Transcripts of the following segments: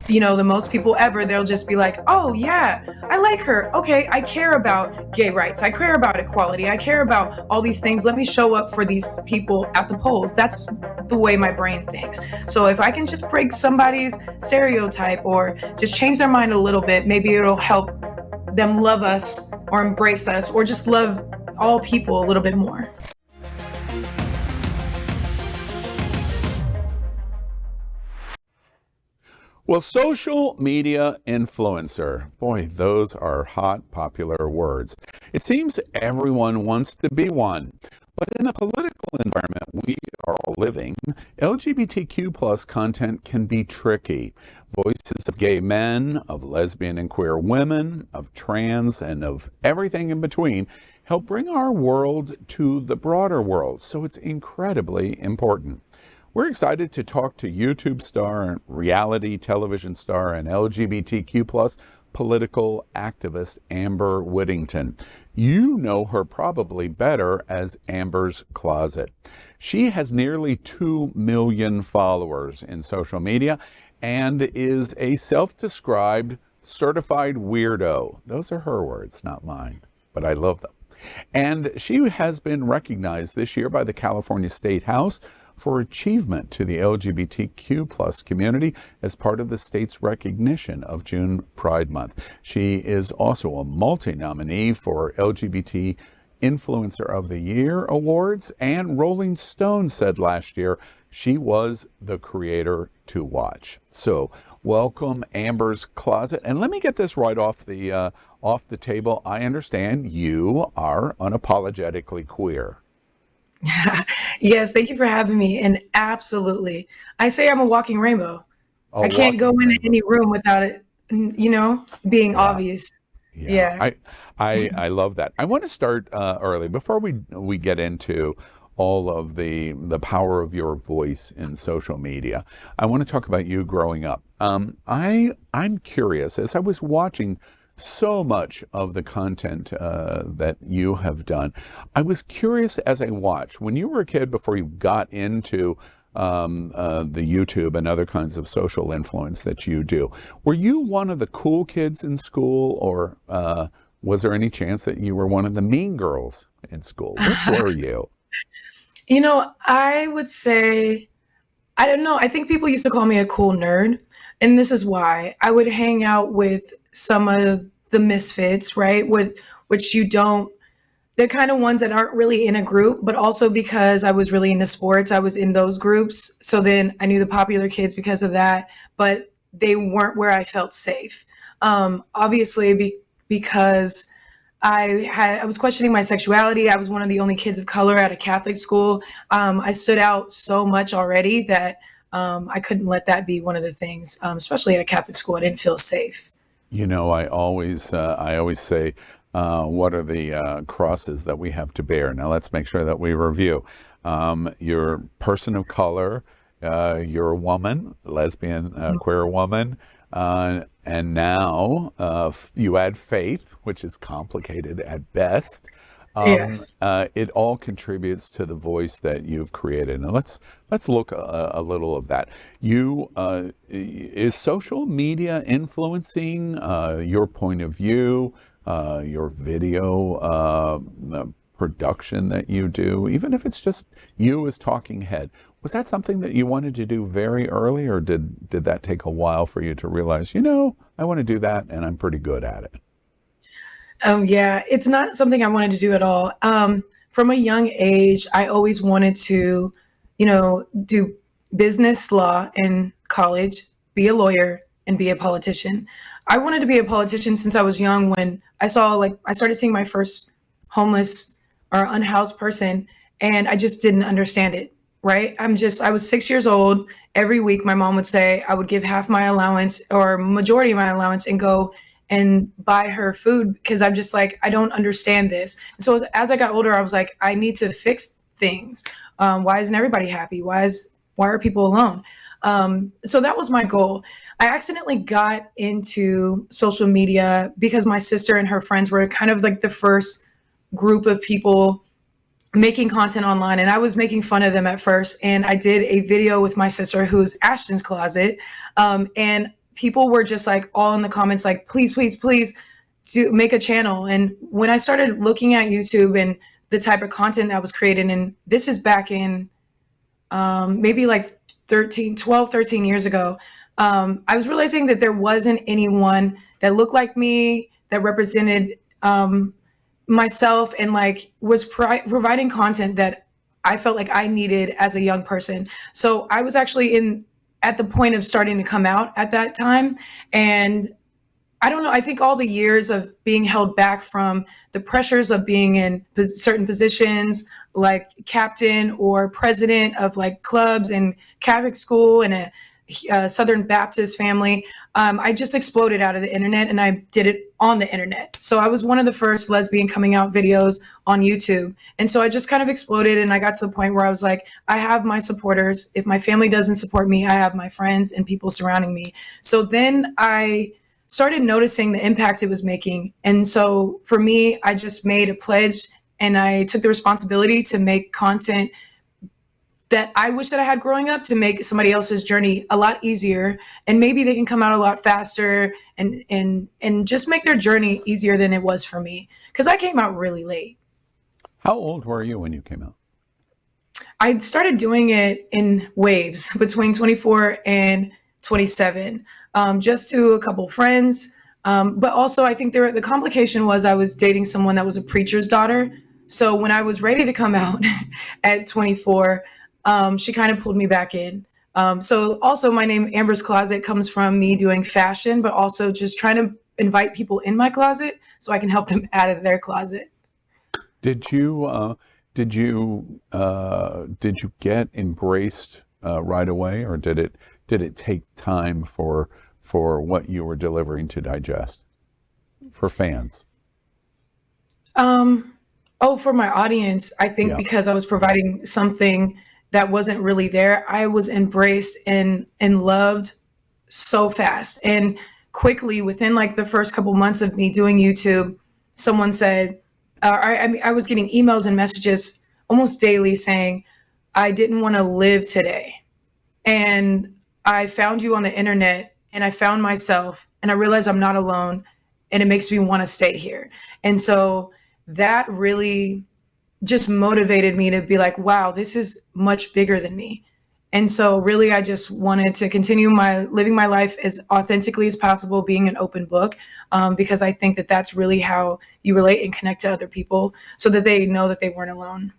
the most people ever, they'll just be like, oh yeah, I like her. Okay, I care about gay rights. I care about equality. I care about all these things. Let me show up for these people at the polls. That's the way my brain thinks. So if I can just break somebody's stereotype or just change their mind a little bit, maybe it'll help them love us or embrace us or just love all people a little bit more. Well, social media influencer, boy, those are hot, popular words. It seems everyone wants to be one. But in the political environment we are all living, LGBTQ plus content can be tricky. Voices of gay men, of lesbian and queer women, of trans, and of everything in between help bring our world to the broader world. So it's incredibly important. We're excited to talk to YouTube star, reality television star, and LGBTQ plus political activist Amber Whittington. You know her probably better as Amber's Closet. She has nearly 2 million followers in social media and is a self-described certified weirdo. Those are her words, not mine, but I love them. And she has been recognized this year by the California State House for achievement to the LGBTQ plus community as part of the state's recognition of June Pride Month. She is also a multi-nominee for LGBT Influencer of the Year awards, and Rolling Stone said last year she was the creator to watch. So welcome, Amber's Closet. And let me get this right off the table. I understand you are unapologetically queer. Yes, thank you for having me. And absolutely, I say I'm a walking rainbow. I can't go into any room without it, being obvious. Yeah. I love that. I want to start early before we get into all of the power of your voice in social media. I want to talk about you growing up. I'm curious, as I was watching so much of the content that you have done, I was curious as I watched, when you were a kid before you got into the YouTube and other kinds of social influence that you do, were you one of the cool kids in school, or was there any chance that you were one of the mean girls in school? Which were you? I would say, I don't know. I think people used to call me a cool nerd. And this is why I would hang out with some of the misfits, right? Which they're kind of ones that aren't really in a group, but also because I was really into sports, I was in those groups. So then I knew the popular kids because of that, but they weren't where I felt safe. Obviously, because I was questioning my sexuality. I was one of the only kids of color at a Catholic school. I stood out so much already that I couldn't let that be one of the things, especially at a Catholic school. I didn't feel safe. I always say, what are the crosses that we have to bear? Now let's make sure that we review. You're a person of color, you're a woman, lesbian, queer woman, and now you add faith, which is complicated at best. Yes. It all contributes to the voice that you've created. Now let's look a little of that. Is social media influencing your point of view, your video production that you do, even if it's just you as talking head? Was that something that you wanted to do very early, or did that take a while for you to realize, I want to do that and I'm pretty good at it? Yeah, it's not something I wanted to do at all. From a young age, I always wanted to, do business law in college, be a lawyer, and be a politician. I wanted to be a politician since I was young. When I started seeing my first homeless or unhoused person, and I just didn't understand it. Right? I was 6 years old. Every week, my mom would say I would give half my allowance or majority of my allowance and go and buy her food, because I'm just like, I don't understand this. And so as I got older, I was like, I need to fix things. Why isn't everybody happy? Why are people alone? So that was my goal. I accidentally got into social media because my sister and her friends were kind of like the first group of people making content online, and I was making fun of them at first. And I did a video with my sister, who's Ashton's Closet, and people were just like all in the comments, like, please, please, please do make a channel. And when I started looking at YouTube and the type of content that was created, and this is back in maybe like 13 years ago, I was realizing that there wasn't anyone that looked like me, that represented myself, and like was providing content that I felt like I needed as a young person. So I was actually at the point of starting to come out at that time. And I don't know, I think all the years of being held back from the pressures of being in certain positions, like captain or president of like clubs and Catholic school and a Southern Baptist family, I just exploded out of the internet, and I did it on the internet. So I was one of the first lesbian coming out videos on YouTube. And so I just kind of exploded, and I got to the point where I was like, I have my supporters. If my family doesn't support me, I have my friends and people surrounding me. So then I started noticing the impact it was making. And so for me, I just made a pledge, and I took the responsibility to make content that I wish that I had growing up, to make somebody else's journey a lot easier, and maybe they can come out a lot faster, and just make their journey easier than it was for me, because I came out really late. How old were you when you came out? I started doing it in waves between 24 and 27, just to a couple friends. But also, I think the complication was I was dating someone that was a preacher's daughter. So when I was ready to come out at 24, she kind of pulled me back in. So also, my name Amber's Closet comes from me doing fashion, but also just trying to invite people in my closet so I can help them out of their closet. Did you get embraced right away, or did it take time for what you were delivering to digest for fans? For my audience, I think because I was providing something that wasn't really there, I was embraced and loved so fast. And quickly, within like the first couple months of me doing YouTube, someone said, I was getting emails and messages almost daily saying, I didn't want to live today. And I found you on the internet, and I found myself, and I realized I'm not alone, and it makes me want to stay here. And so that really just motivated me to be like, wow, this is much bigger than me. And so really, I just wanted to continue living my life as authentically as possible, being an open book, because I think that that's really how you relate and connect to other people, so that they know that they weren't alone.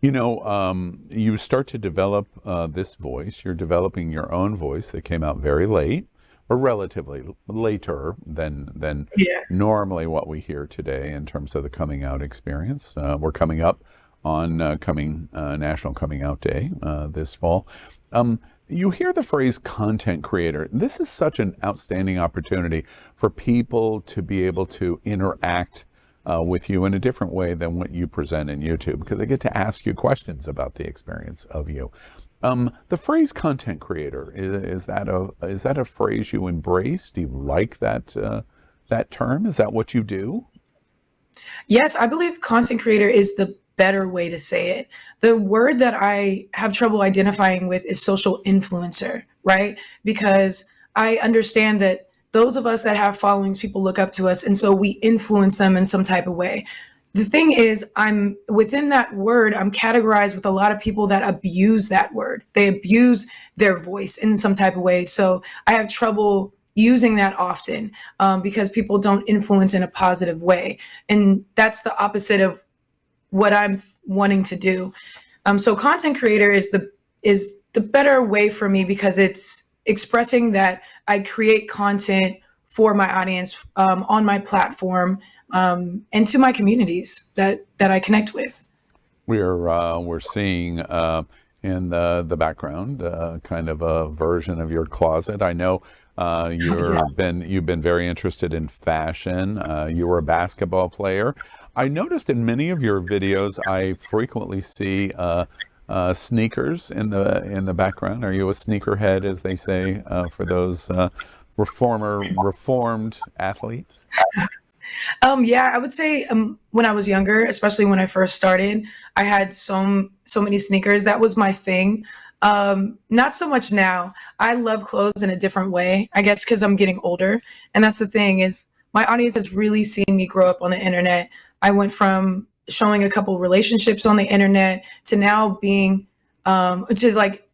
You know, you start to develop this voice. You're developing your own voice that came out very late, or relatively later than normally what we hear today in terms of the coming out experience. We're coming up on National Coming Out Day this fall. You hear the phrase content creator. This is such an outstanding opportunity for people to be able to interact with you in a different way than what you present in YouTube, because they get to ask you questions about the experience of you. The phrase content creator, is that a phrase you embrace? Do you like that term? Is that what you do? Yes, I believe content creator is the better way to say it. The word that I have trouble identifying with is social influencer, right? Because I understand that those of us that have followings, people look up to us, and so we influence them in some type of way. The thing is, I'm within that word, I'm categorized with a lot of people that abuse that word. They abuse their voice in some type of way. So I have trouble using that often, because people don't influence in a positive way. And that's the opposite of what I'm wanting to do. So content creator is the better way for me, because it's expressing that I create content for my audience, on my platform, and to my communities that I connect with. We're seeing in the background kind of a version of your closet. I know you've been very interested in fashion. You were a basketball player. I noticed in many of your videos, I frequently see sneakers in the background. Are you a sneakerhead, as they say, for those reformed athletes? Yeah, I would say when I was younger, especially when I first started, I had so many sneakers. That was my thing. Not so much now. I love clothes in a different way, I guess, because I'm getting older. And that's the thing is my audience has really seen me grow up on the internet. I went from showing a couple relationships on the internet to now being, to like,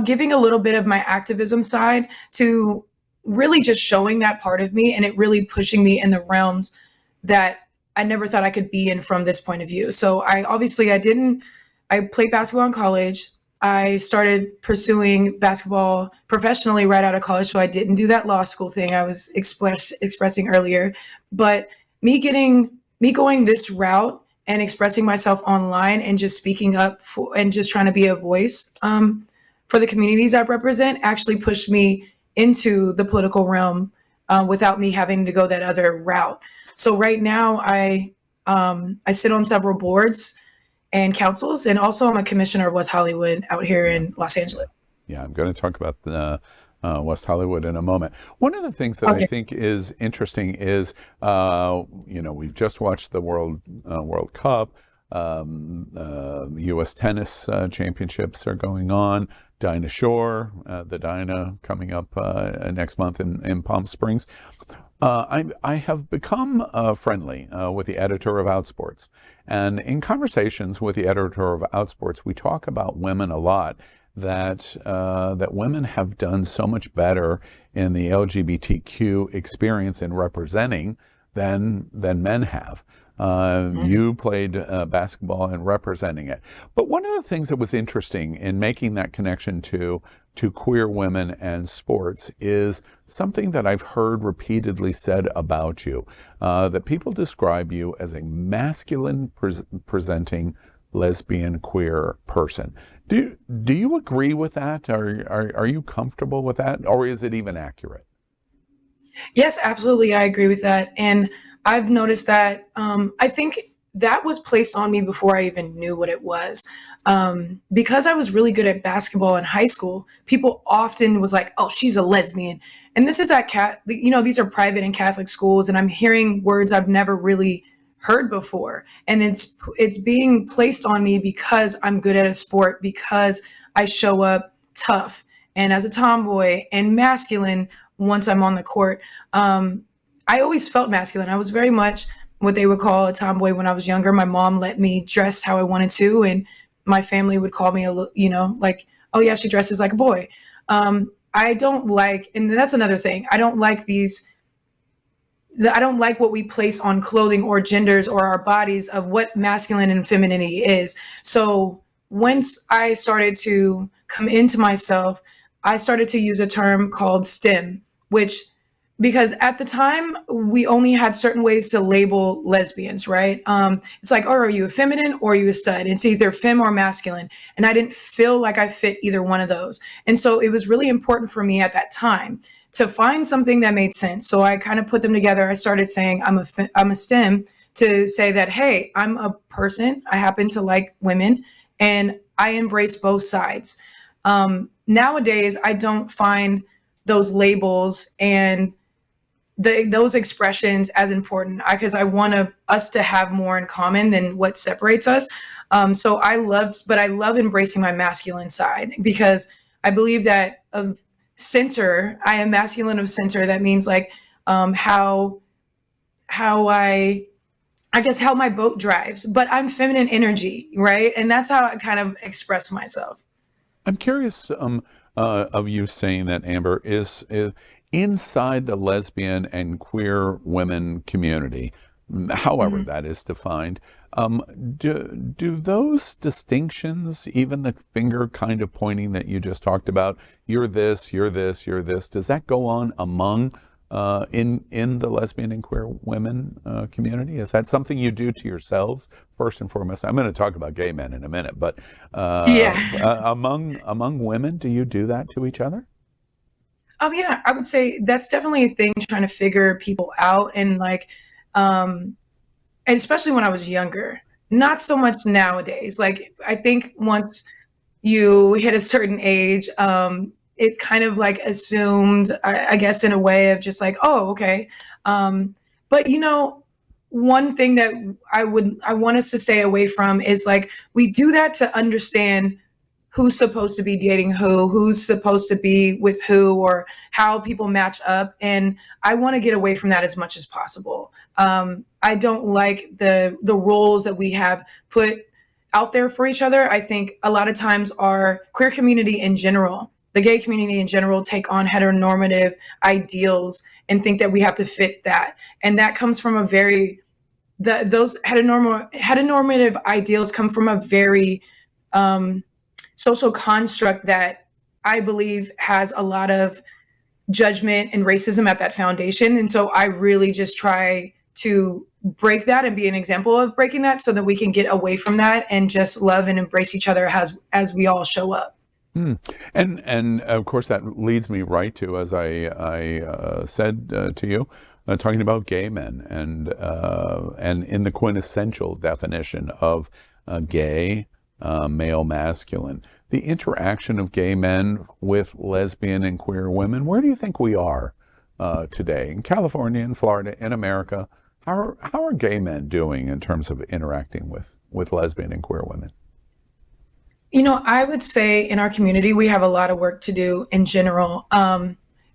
giving a little bit of my activism side to really just showing that part of me and it really pushing me in the realms that I never thought I could be in from this point of view. So I played basketball in college. I started pursuing basketball professionally right out of college. So I didn't do that law school thing I was expressing earlier. But me going this route and expressing myself online and just speaking up for, and just trying to be a voice for the communities I represent actually pushed me into the political realm without me having to go that other route. So right now I sit on several boards and councils, and also I'm a commissioner of West Hollywood out here in Los Angeles. Yeah, I'm going to talk about the West Hollywood in a moment. One of the things that I think is interesting is, we've just watched the World Cup. U.S. tennis championships are going on. Dinah Shore, the Dinah coming up next month in Palm Springs. I have become friendly with the editor of Outsports. And in conversations with the editor of Outsports, we talk about women a lot, that women have done so much better in the LGBTQ experience in representing than men have. You played basketball and representing it. But one of the things that was interesting in making that connection to queer women and sports is something that I've heard repeatedly said about you, that people describe you as a masculine presenting lesbian queer person. Do you agree with that? Are you comfortable with that? Or is it even accurate? Yes, absolutely. I agree with that. And I've noticed that I think that was placed on me before I even knew what it was. Because I was really good at basketball in high school, people often was like, oh, she's a lesbian. And this is these are private and Catholic schools, and I'm hearing words I've never really heard before. And it's being placed on me because I'm good at a sport, because I show up tough and as a tomboy and masculine once I'm on the court. I always felt masculine. I was very much what they would call a tomboy when I was younger. My mom let me dress how I wanted to, and my family would call me like, oh yeah, she dresses like a boy. I don't like, and that's another thing. I don't like what we place on clothing or genders or our bodies of what masculine and femininity is. So once I started to come into myself, I started to use a term called STEM, because at the time we only had certain ways to label lesbians, right? It's like, oh, are you a feminine or are you a stud? It's either femme or masculine. And I didn't feel like I fit either one of those. And so it was really important for me at that time to find something that made sense. So I kind of put them together. I started saying I'm a STEM, to say that, hey, I'm a person. I happen to like women and I embrace both sides. Nowadays, I don't find those labels and those expressions as important, because I want us to have more in common than what separates us. So I love embracing my masculine side, because I believe that of center, I am masculine of center. That means like how I guess how my boat drives, but I'm feminine energy, right? And that's how I kind of express myself. I'm curious of you saying that, Amber, is inside the lesbian and queer women community, however that is defined, do those distinctions, even the finger kind of pointing that you just talked about, you're this, you're this, you're this, does that go on among in the lesbian and queer women community? Is that something you do to yourselves first and foremost? I'm going to talk about gay men in a minute, but among women, do you do that to each other? Yeah, I would say that's definitely a thing, trying to figure people out, and like, and especially when I was younger, not so much nowadays. Like, I think once you hit a certain age, it's kind of like assumed, I guess, in a way of just like, oh, okay. But one thing that I want us to stay away from is like, we do that to understand who's supposed to be dating who's supposed to be with who, or how people match up. And I want to get away from that as much as possible. I don't like the roles that we have put out there for each other. I think a lot of times our queer community in general, the gay community in general, take on heteronormative ideals and think that we have to fit that. And that comes from a very, those heteronormative ideals come from a very social construct that I believe has a lot of judgment and racism at that foundation. And so I really just try to break that and be an example of breaking that so that we can get away from that and just love and embrace each other as we all show up. And of course that leads me right to, as I said to you, talking about gay men and in the quintessential definition of gay, male, masculine, the interaction of gay men with lesbian and queer women. Where do you think we are today in California, in Florida, in America? How are gay men doing in terms of interacting with lesbian and queer women? You know, I would say in our community, we have a lot of work to do in general.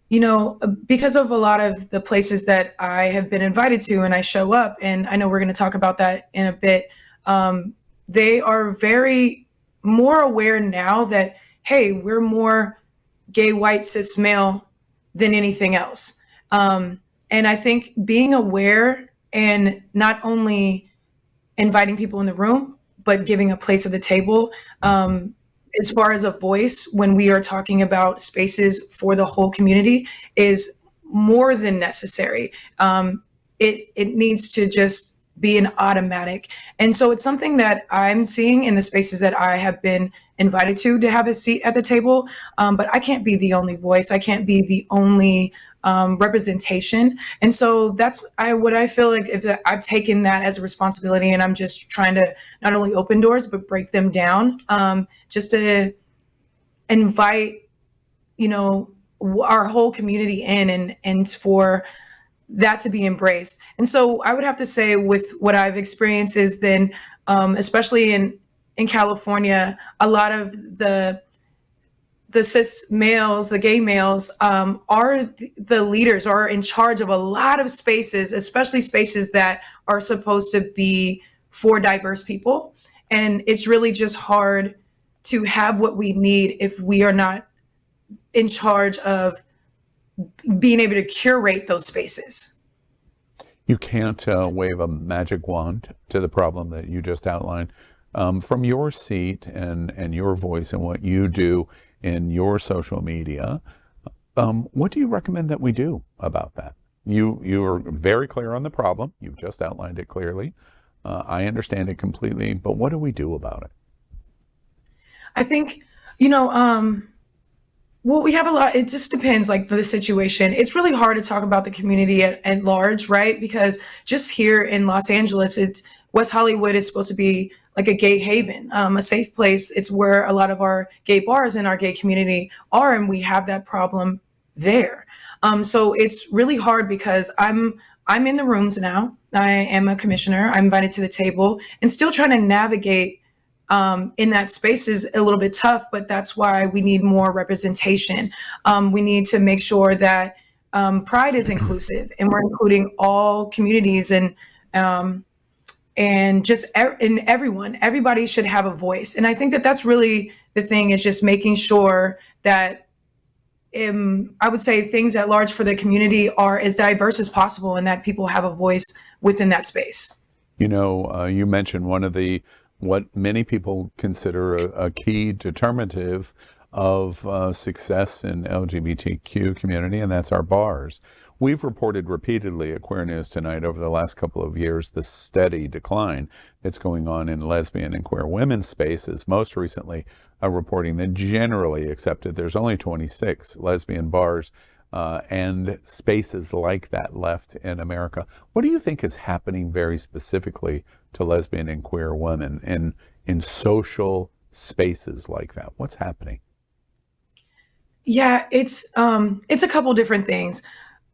You know, because of a lot of the places that I have been invited to and I show up, and I know we're going to talk about that in a bit, they are very more aware now that, hey, we're more gay, white, cis male than anything else. And I think being aware and not only inviting people in the room, but giving a place at the table, as far as a voice when we are talking about spaces for the whole community, is more than necessary. It needs to just be an automatic. And so it's something that I'm seeing in the spaces that I have been invited to have a seat at the table. But I can't be the only voice. I can't be the only representation. And so that's what I feel like, if I've taken that as a responsibility, and I'm just trying to not only open doors, but break them down, just to invite, you know, our whole community in, and for that to be embraced. And so I would have to say, with what I've experienced, is then, especially in California, a lot of the cis males, the gay males, are the leaders, are in charge of a lot of spaces, especially spaces that are supposed to be for diverse people. And it's really just hard to have what we need if we are not in charge of being able to curate those spaces. You can't wave a magic wand to the problem that you just outlined. From your seat and your voice and what you do in your social media, what do you recommend that we do about that? You are very clear on the problem. You've just outlined it clearly. I understand it completely, but what do we do about it? I think, you know, well, we have a lot. It just depends, like the situation. It's really hard to talk about the community at large, right? Because just here in Los Angeles, West Hollywood is supposed to be like a gay haven, a safe place. It's where a lot of our gay bars in our gay community are, and we have that problem there. So it's really hard because I'm in the rooms now. I am a commissioner. I'm invited to the table, and still trying to navigate in that space is a little bit tough, but that's why we need more representation. We need to make sure that Pride is inclusive, and we're including all communities, and just in everyone. Everybody should have a voice. And I think that that's really the thing, is just making sure that I would say things at large for the community are as diverse as possible, and that people have a voice within that space. You know, you mentioned what many people consider a key determinative of success in LGBTQ community, and that's our bars. We've reported repeatedly at Queer News Tonight over the last couple of years the steady decline that's going on in lesbian and queer women's spaces, most recently reporting that generally accepted there's only 26 lesbian bars and spaces like that left in America. What do you think is happening very specifically to lesbian and queer women in social spaces like that? What's happening? Yeah, it's a couple different things.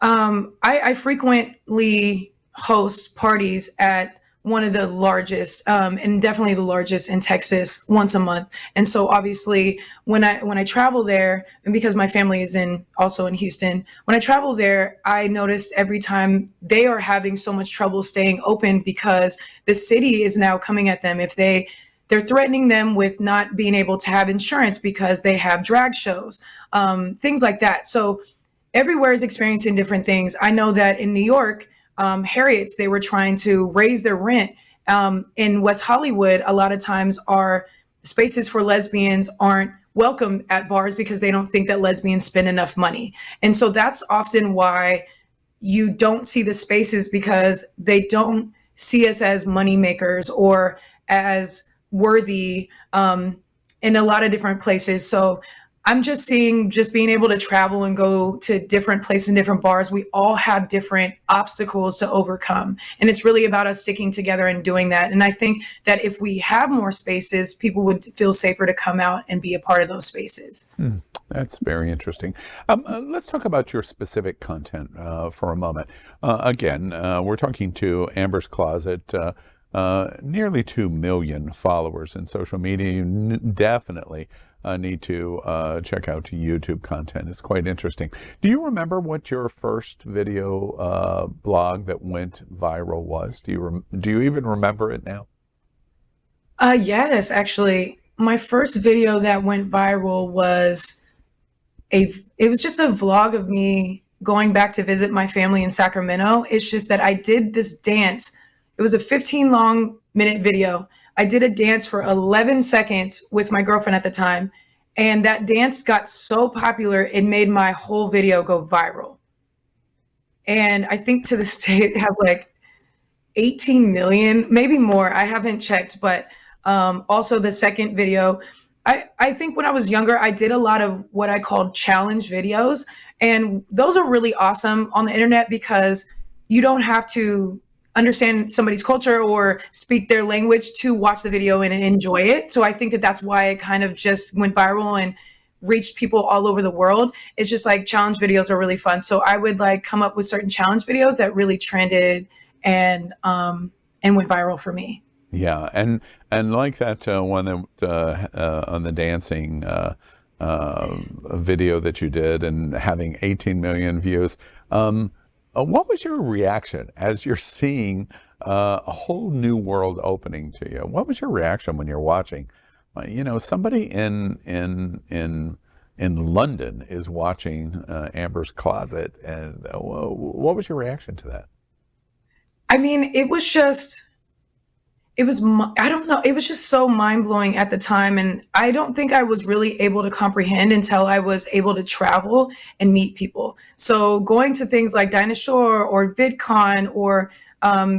I frequently host parties at one of the largest, and definitely the largest in Texas once a month. And so obviously when I travel there, and because my family is also in Houston, when I travel there, I notice every time they are having so much trouble staying open because the city is now coming at them. If they're threatening them with not being able to have insurance because they have drag shows, things like that. So everywhere is experiencing different things. I know that in New York, Harriet's, they were trying to raise their rent. In West Hollywood, a lot of times our spaces for lesbians aren't welcome at bars because they don't think that lesbians spend enough money. And so that's often why you don't see the spaces, because they don't see us as money makers or as worthy, in a lot of different places. So I'm just seeing, just being able to travel and go to different places and different bars, we all have different obstacles to overcome. And it's really about us sticking together and doing that. And I think that if we have more spaces, people would feel safer to come out and be a part of those spaces. That's very interesting. Let's talk about your specific content for a moment. Again, we're talking to Amber's Closet, nearly 2 million followers in social media. You definitely need to check out YouTube content. It's quite interesting. Do you remember what your first video blog that went viral was? Do you even remember it now? Yes, actually, my first video that went viral was it was just a vlog of me going back to visit my family in Sacramento. It's just that I did this dance. It was a 15-minute video. I did a dance for 11 seconds with my girlfriend at the time. And that dance got so popular, it made my whole video go viral. And I think to this day, it has like 18 million, maybe more. I haven't checked, but also the second video, I think when I was younger, I did a lot of what I called challenge videos. And those are really awesome on the internet because you don't have to understand somebody's culture or speak their language to watch the video and enjoy it. So I think that that's why it kind of just went viral and reached people all over the world. It's just like challenge videos are really fun. So I would like come up with certain challenge videos that really trended and went viral for me. Yeah, and like that one that on the dancing video that you did and having 18 million views. What was your reaction as you're seeing a whole new world opening to you? What was your reaction when you're watching? Somebody in London is watching Amber's Closet, and what was your reaction to that? I mean, I don't know, it was just so mind blowing at the time. And I don't think I was really able to comprehend until I was able to travel and meet people. So going to things like Dinosaur or VidCon, or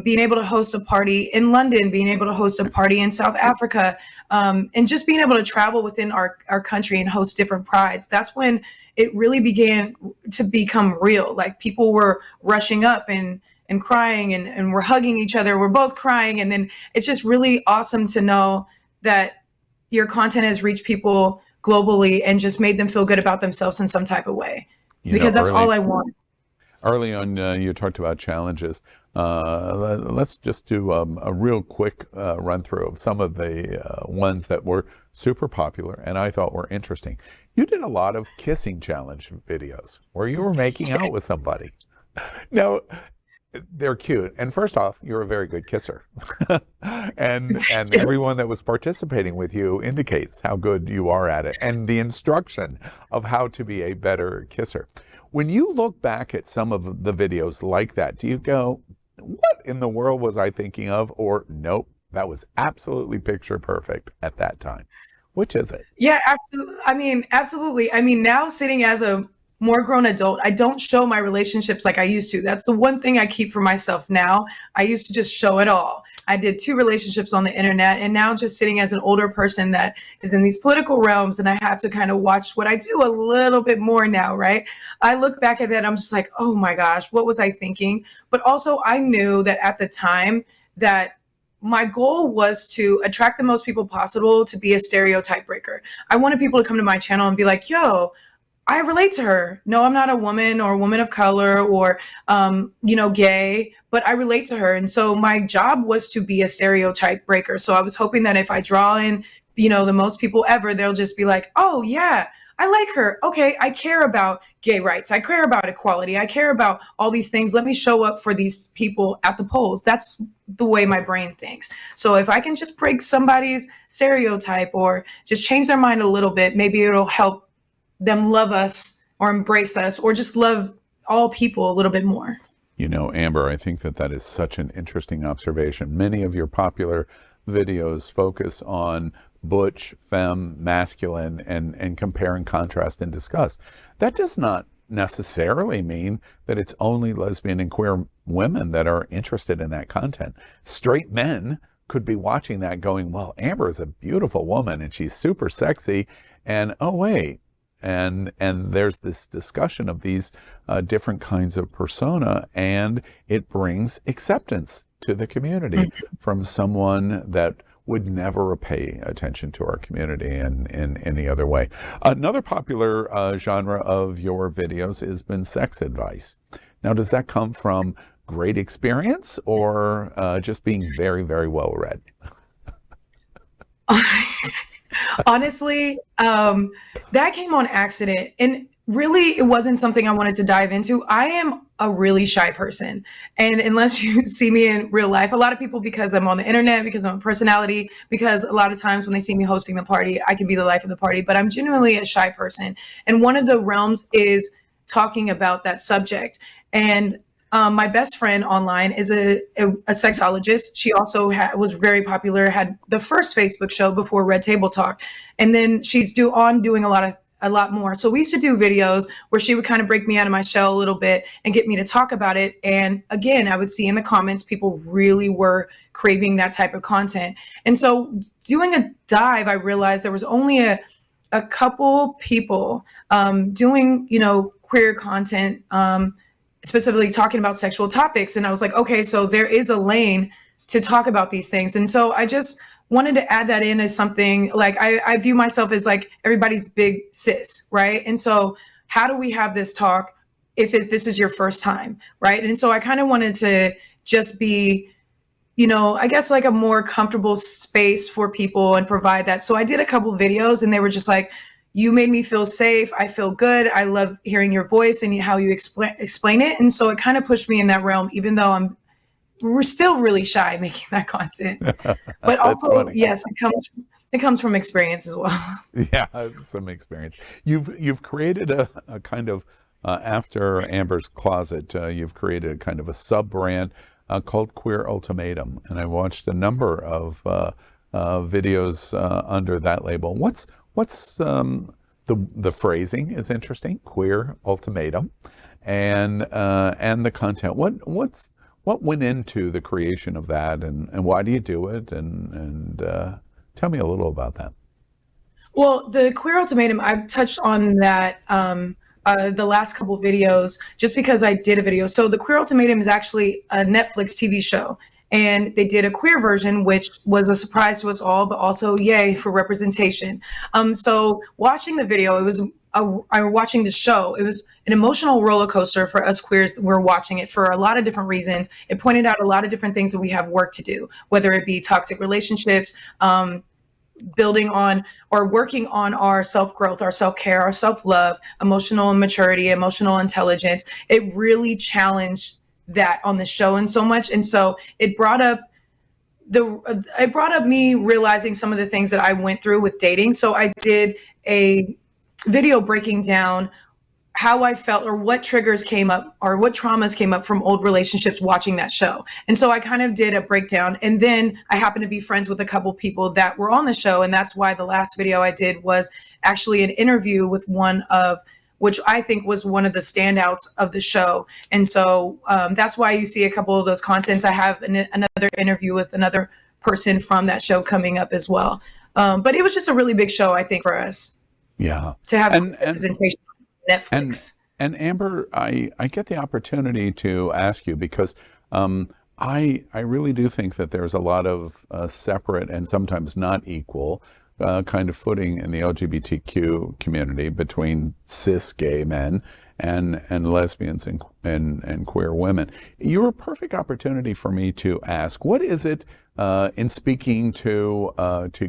being able to host a party in London, being able to host a party in South Africa, and just being able to travel within our country and host different prides. That's when it really began to become real. Like people were rushing up and crying and we're hugging each other. We're both crying. And then it's just really awesome to know that your content has reached people globally and just made them feel good about themselves in some type of way. Because that's all I want. Early on, you talked about challenges. Let's just do a real quick run through of some of the ones that were super popular and I thought were interesting. You did a lot of kissing challenge videos where you were making out with somebody. Now, they're cute. And first off, you're a very good kisser. and everyone that was participating with you indicates how good you are at it and the instruction of how to be a better kisser. When you look back at some of the videos like that, do you go, what in the world was I thinking of? Or nope, that was absolutely picture perfect at that time. Which is it? Yeah, absolutely. I mean, now sitting as a more grown adult, I don't show my relationships like I used to. That's the one thing I keep for myself now. I used to just show it all. I did 2 relationships on the internet, and now just sitting as an older person that is in these political realms, and I have to kind of watch what I do a little bit more now, right? I look back at that, I'm just like, oh my gosh, what was I thinking? But also I knew that at the time that my goal was to attract the most people possible, to be a stereotype breaker. I wanted people to come to my channel and be like, yo, I relate to her. No, I'm not a woman or a woman of color or, gay, but I relate to her. And so my job was to be a stereotype breaker. So I was hoping that if I draw in, the most people ever, they'll just be like, oh, yeah, I like her. Okay, I care about gay rights. I care about equality. I care about all these things. Let me show up for these people at the polls. That's the way my brain thinks. So if I can just break somebody's stereotype or just change their mind a little bit, maybe it'll help them love us or embrace us or just love all people a little bit more. Amber, I think that is such an interesting observation. Many of your popular videos focus on butch, femme, masculine, and compare and contrast and discuss. That does not necessarily mean that it's only lesbian and queer women that are interested in that content. Straight men could be watching that going, well, Amber is a beautiful woman and she's super sexy. And oh, wait. And there's this discussion of these different kinds of persona, and it brings acceptance to the community from someone that would never pay attention to our community in any other way. Another popular genre of your videos has been sex advice. Now, does that come from great experience or just being very, very well read? Honestly, that came on accident. And really, it wasn't something I wanted to dive into. I am a really shy person. And unless you see me in real life, a lot of people, because I'm on the internet, because I'm a personality, because a lot of times when they see me hosting the party, I can be the life of the party, but I'm genuinely a shy person. And one of the realms is talking about that subject. And my best friend online is a sexologist. She also was very popular, had the first Facebook show before Red Table Talk. And then she's doing a lot more. So we used to do videos where she would kind of break me out of my shell a little bit and get me to talk about it. And again, I would see in the comments, people really were craving that type of content. And so doing a dive, I realized there was only a couple people doing, queer content, specifically talking about sexual topics. And I was like, okay, so there is a lane to talk about these things. And so I just wanted to add that in as something like I view myself as like everybody's big sis, right? And so how do we have this talk if this is your first time, right? And so I kind of wanted to just be, I guess like a more comfortable space for people and provide that. So I did a couple videos and they were just like, you made me feel safe. I feel good. I love hearing your voice and how you explain it. And so it kind of pushed me in that realm, even though we're still really shy making that content. But also, funny. Yes, it comes from experience as well. Yeah, some experience. You've created a kind of after Amber's Closet, you've created a kind of a sub brand called Queer Ultimatum, and I watched a number of videos under that label. What's the phrasing is interesting, Queer Ultimatum, and the content. What went into the creation of that, and why do you do it? And tell me a little about that. Well, the Queer Ultimatum, I've touched on that the last couple of videos just because I did a video. So the Queer Ultimatum is actually a Netflix TV show. And they did a queer version, which was a surprise to us all, but also yay for representation. So watching the video, watching the show, it was an emotional roller coaster for us queers that were watching it for a lot of different reasons. It pointed out a lot of different things that we have work to do, whether it be toxic relationships, building on or working on our self-growth, our self-care, our self-love, emotional maturity, emotional intelligence. It really challenged that on the show and so much. And so it brought up me realizing some of the things that I went through with dating. So I did a video breaking down how I felt or what triggers came up or what traumas came up from old relationships watching that show. And so I kind of did a breakdown. And then I happened to be friends with a couple people that were on the show. And that's why the last video I did was actually an interview with which I think was one of the standouts of the show. And so that's why you see a couple of those contents. I have another interview with another person from that show coming up as well. But it was just a really big show, I think, for us. Yeah. To have representation on Netflix. And Amber, I get the opportunity to ask you because I really do think that there's a lot of separate and sometimes not equal kind of footing in the LGBTQ community between cis gay men and lesbians and queer women. You're a perfect opportunity for me to ask, what is it in speaking to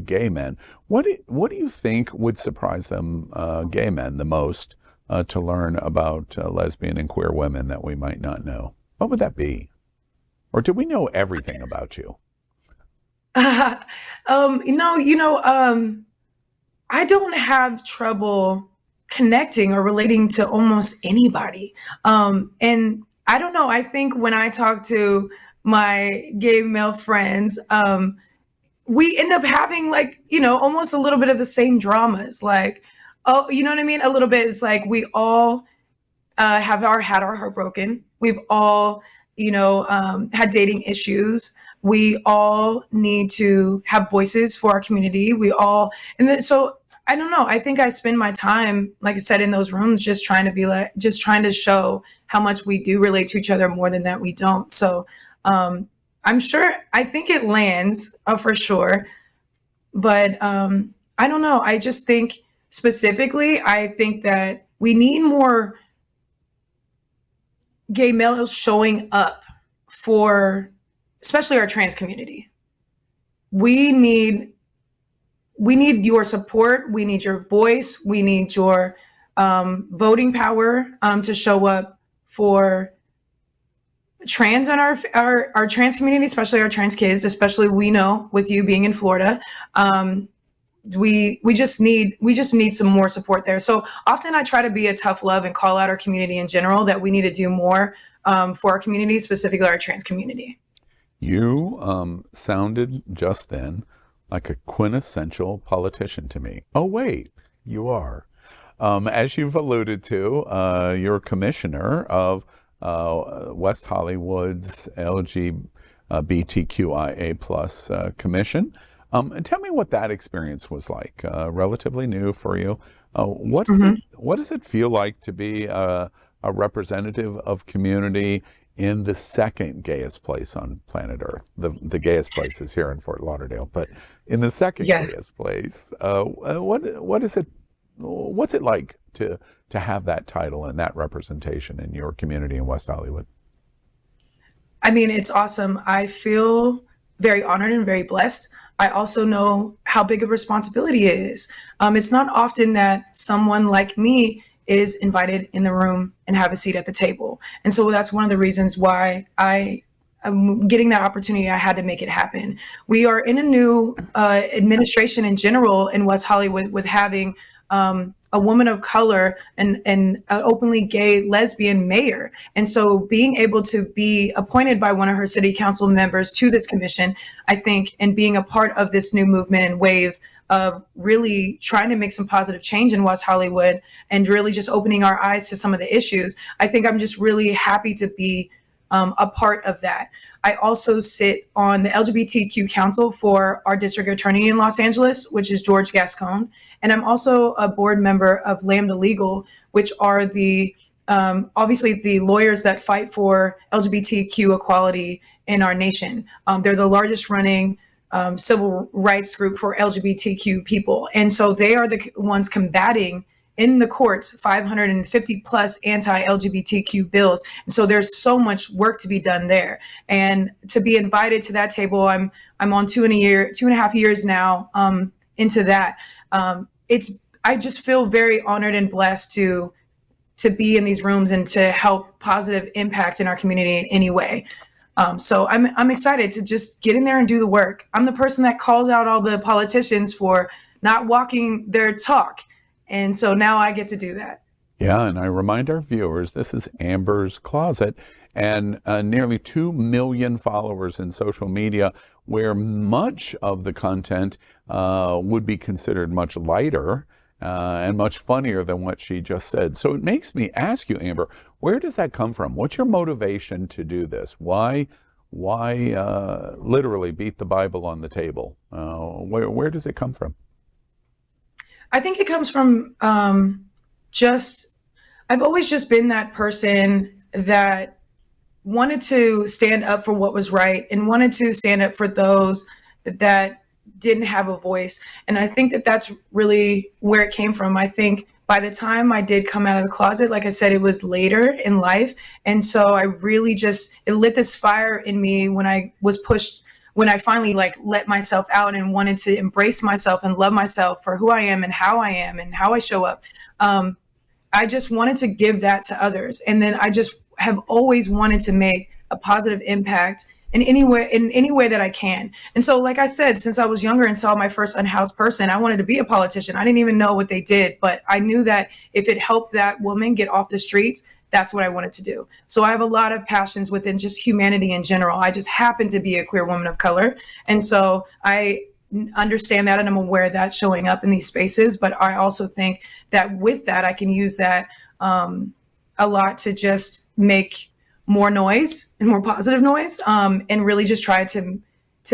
gay men? What do you think would surprise them, gay men, the most to learn about lesbian and queer women that we might not know? What would that be? Or do we know everything about you? I don't have trouble connecting or relating to almost anybody. And I don't know, I think when I talk to my gay male friends, we end up having like, almost a little bit of the same dramas. Like, oh, you know what I mean? A little bit. It's like we all had our heart broken. We've all, had dating issues. We all need to have voices for our community. So I don't know. I think I spend my time, like I said, in those rooms, just trying to show how much we do relate to each other more than that we don't. So I think it lands for sure. But I don't know. I just think specifically, I think that we need more gay males showing up for especially our trans community. We need your support. We need your voice. We need your voting power to show up for trans in our trans community, especially our trans kids, especially we know with you being in Florida. We just need some more support there. So often I try to be a tough love and call out our community in general that we need to do more for our community, specifically our trans community. You sounded just then like a quintessential politician to me. Oh, wait, you are. As you've alluded to, you're a commissioner of West Hollywood's LGBTQIA plus commission. And tell me what that experience was like. Relatively new for you. What does it feel like to be a representative of community in the second gayest place on planet Earth? The gayest place is here in Fort Lauderdale, but in the second gayest place, what is it? What's it like to have that title and that representation in your community in West Hollywood? I mean, it's awesome. I feel very honored and very blessed. I also know how big a responsibility it is. It's not often that someone like me is invited in the room and have a seat at the table. And so that's one of the reasons why I'm getting that opportunity. I had to make it happen. We are in a new administration in general in West Hollywood with having a woman of color and an openly gay lesbian mayor. And so being able to be appointed by one of her city council members to this commission, I think, and being a part of this new movement and wave of really trying to make some positive change in West Hollywood and really just opening our eyes to some of the issues, I think I'm just really happy to be a part of that. I also sit on the LGBTQ council for our district attorney in Los Angeles, which is George Gascon. And I'm also a board member of Lambda Legal, which are the obviously the lawyers that fight for LGBTQ equality in our nation. They're the largest running civil rights group for LGBTQ people. And so they are the ones combating in the courts 550 plus anti-LGBTQ bills. And so there's so much work to be done there. And to be invited to that table, I'm on 2.5 years now into that. I just feel very honored and blessed to be in these rooms and to help positive impact in our community in any way. So I'm excited to just get in there and do the work. I'm the person that calls out all the politicians for not walking their talk. And so now I get to do that. Yeah, and I remind our viewers, this is Amber's Closet, and nearly 2 million followers in social media, where much of the content would be considered much lighter and much funnier than what she just said. So it makes me ask you, Amber, where does that come from? What's your motivation to do this? Why literally beat the Bible on the table? Where does it come from? I think it comes from I've always just been that person that wanted to stand up for what was right and wanted to stand up for those that didn't have a voice. And I think that that's really where it came from. I think by the time I did come out of the closet, like I said, it was later in life. And so I really just, it lit this fire in me when I was pushed, when I finally like let myself out and wanted to embrace myself and love myself for who I am and how I am and how I show up. I just wanted to give that to others. And then I just have always wanted to make a positive impact in any way that I can. And so, like I said, since I was younger and saw my first unhoused person, I wanted to be a politician. I didn't even know what they did, but I knew that if it helped that woman get off the streets, that's what I wanted to do. So I have a lot of passions within just humanity in general. I just happen to be a queer woman of color. And so I understand that and I'm aware of that showing up in these spaces. But I also think that with that, I can use that a lot to just make more noise and more positive noise, and really just try to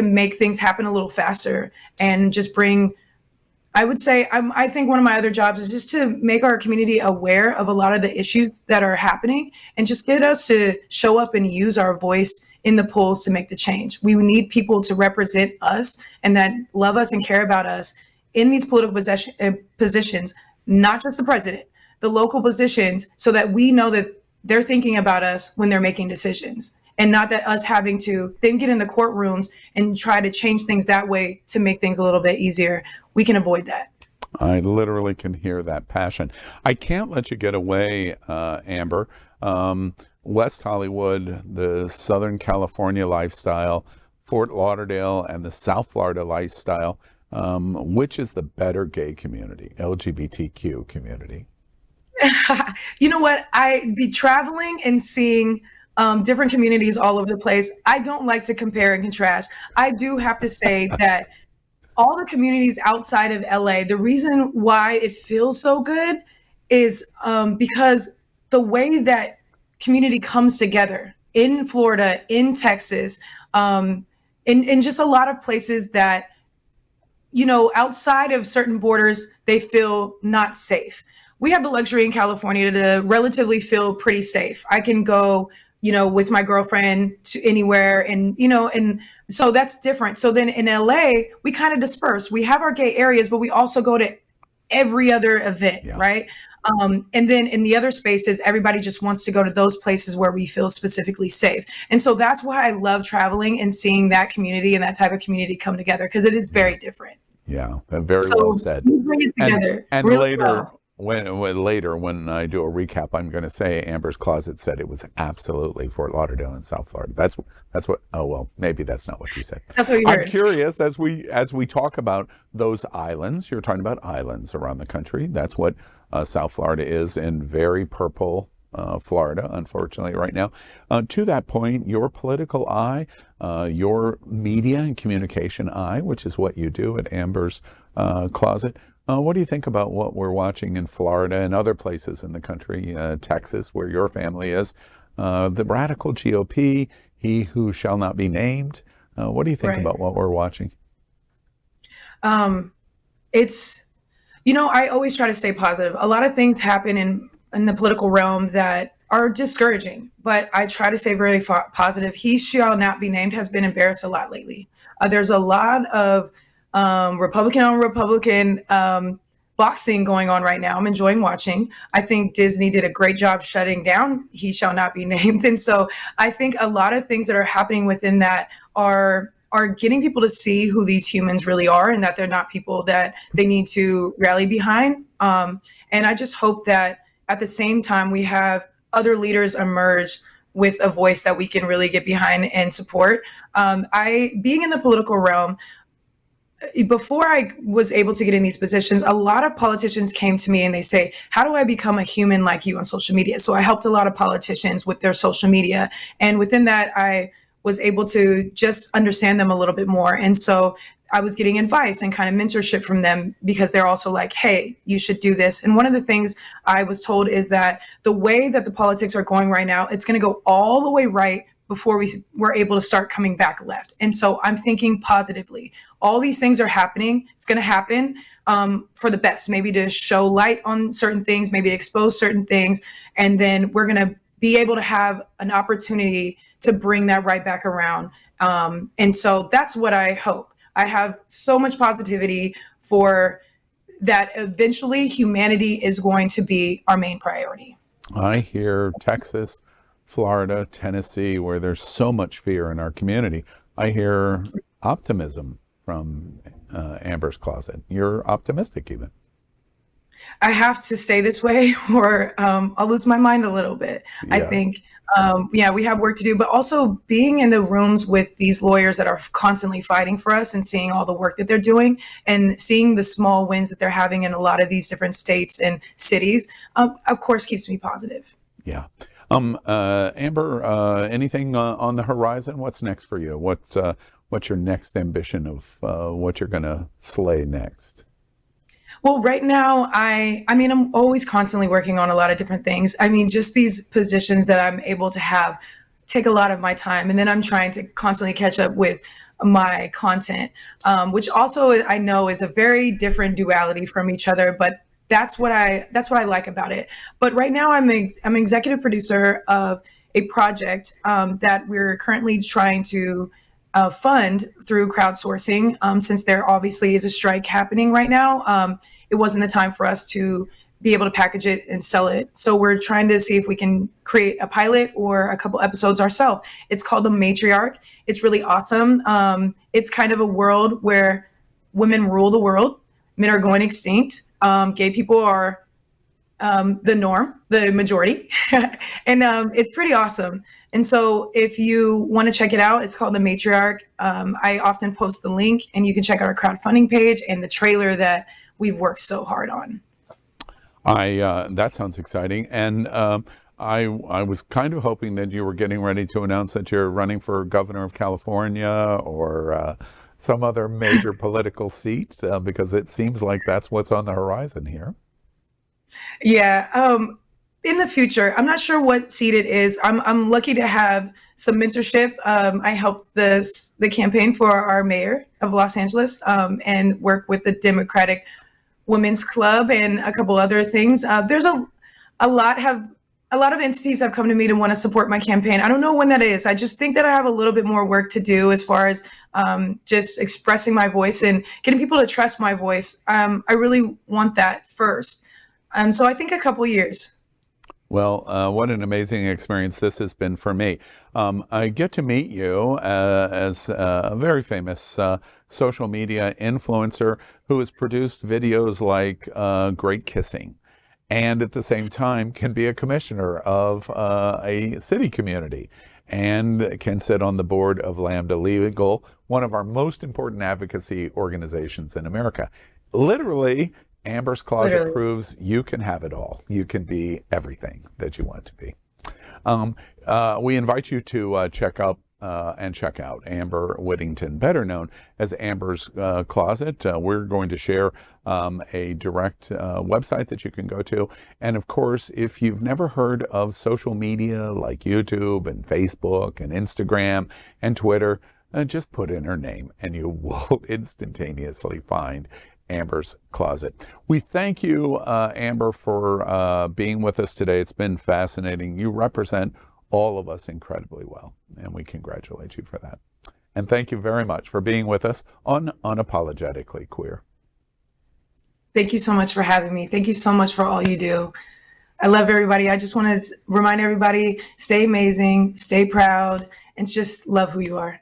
make things happen a little faster and just bring, I would say, I think one of my other jobs is just to make our community aware of a lot of the issues that are happening and just get us to show up and use our voice in the polls to make the change. We need people to represent us and that love us and care about us in these political positions, not just the president, the local positions, so that we know that they're thinking about us when they're making decisions, and not that us having to then get in the courtrooms and try to change things that way to make things a little bit easier. We can avoid that. I literally can hear that passion. I can't let you get away, Amber. West Hollywood, the Southern California lifestyle, Fort Lauderdale, and the South Florida lifestyle. Which is the better gay community, LGBTQ community? You know what? I be traveling and seeing different communities all over the place. I don't like to compare and contrast. I do have to say that all the communities outside of LA, the reason why it feels so good is because the way that community comes together in Florida, in Texas, in just a lot of places that, you know, outside of certain borders, they feel not safe. We have the luxury in California to relatively feel pretty safe. I can go, you know, with my girlfriend to anywhere, and, you know, and so that's different. So then in LA, we kind of disperse. We have our gay areas, but we also go to every other event, Yeah. right? And then in the other spaces, everybody just wants to go to those places where we feel specifically safe. And so that's why I love traveling and seeing that community and that type of community come together, because it is very different. Yeah, very So well said. we bring it together. And really later, well. when I do a recap, I'm going to say Amber's Closet said it was absolutely Fort Lauderdale and South Florida. That's what. Oh well, maybe that's not what you said. That's what you I'm heard. curious as we talk about those islands. You're talking about islands around the country. That's what South Florida is in very purple. Florida, unfortunately, right now. To that point, your political eye, your media and communication eye, which is what you do at Amber's Closet. What do you think about what we're watching in Florida and other places in the country, Texas, where your family is? The radical GOP, he who shall not be named. What do you think about what we're watching? It's, you know, I always try to stay positive. A lot of things happen in the political realm that are discouraging, but I try to stay very positive. He shall not be named has been embarrassed a lot lately. There's a lot of Republican on Republican boxing going on right now. I'm enjoying watching. I think Disney did a great job shutting down He Shall Not Be Named. And so I think a lot of things that are happening within that are getting people to see who these humans really are, and that they're not people that they need to rally behind. And I just hope that at the same time, we have other leaders emerge with a voice that we can really get behind and support. Being in the political realm, before I was able to get in these positions, a lot of politicians came to me and they say, how do I become a human like you on social media? So I helped a lot of politicians with their social media. And within that, I was able to just understand them a little bit more. And so I was getting advice and kind of mentorship from them, because they're also like, hey, you should do this. And one of the things I was told is that the way that the politics are going right now, it's going to go all the way right before we're able to start coming back left. And so I'm thinking positively. All these things are happening. It's going to happen for the best, maybe to show light on certain things, maybe to expose certain things. And then we're going to be able to have an opportunity to bring that right back around. And so that's what I hope. I have so much positivity for that. Eventually, humanity is going to be our main priority. I hear Texas, Florida, Tennessee, where there's so much fear in our community. I hear optimism from Amber's closet. You're optimistic even. I have to stay this way or I'll lose my mind a little bit. I Yeah. think, yeah, we have work to do, but also being in the rooms with these lawyers that are constantly fighting for us and seeing all the work that they're doing and seeing the small wins that they're having in a lot of these different states and cities, of course, keeps me positive. Yeah. Amber, anything on the horizon? What's next for you? What's your next ambition of what you're going to slay next? Well, right now, I mean, I'm always constantly working on a lot of different things. I mean, just these positions that I'm able to have take a lot of my time, and then I'm trying to constantly catch up with my content, which also I know is a very different duality from each other, but that's what I like about it. But right now, I'm an executive producer of a project that we're currently trying to fund through crowdsourcing. Since there obviously is a strike happening right now, it wasn't the time for us to be able to package it and sell it. So we're trying to see if we can create a pilot or a couple episodes ourselves. It's called The Matriarch. It's really awesome. It's kind of a world where women rule the world, men are going extinct, gay people are the norm, the majority, and it's pretty awesome. And so if you want to check it out, it's called The Matriarch. I often post the link, and you can check out our crowdfunding page and the trailer that we've worked so hard on. That sounds exciting, and I was kind of hoping that you were getting ready to announce that you're running for governor of California or some other major political seat, because it seems like that's what's on the horizon here. Yeah. In the future, I'm not sure what seat it is. I'm lucky to have some mentorship. I helped the campaign for our mayor of Los Angeles, and work with the Democratic Women's Club and a couple other things. There's a lot of entities have come to me to want to support my campaign. I don't know when that is. I just think that I have a little bit more work to do as far as just expressing my voice and getting people to trust my voice. I really want that first. So I think a couple years. Well, what an amazing experience this has been for me. I get to meet you as a very famous social media influencer who has produced videos like Great Kissing, and at the same time can be a commissioner of a city community and can sit on the board of Lambda Legal, one of our most important advocacy organizations in America. Literally, Amber's Closet Literally. proves you can have it all. You can be everything that you want to be. We invite you to check out Amber Whittington, better known as Amber's Closet. We're going to share a direct website that you can go to. And of course, if you've never heard of social media like YouTube and Facebook and Instagram and Twitter, just put in her name and you will instantaneously find Amber's Closet. We thank you, Amber, for being with us today. It's been fascinating. You represent all of us incredibly well, and we congratulate you for that. And thank you very much for being with us on Unapologetically Queer. Thank you so much for having me. Thank you so much for all you do. I love everybody. I just want to remind everybody, stay amazing, stay proud, and just love who you are.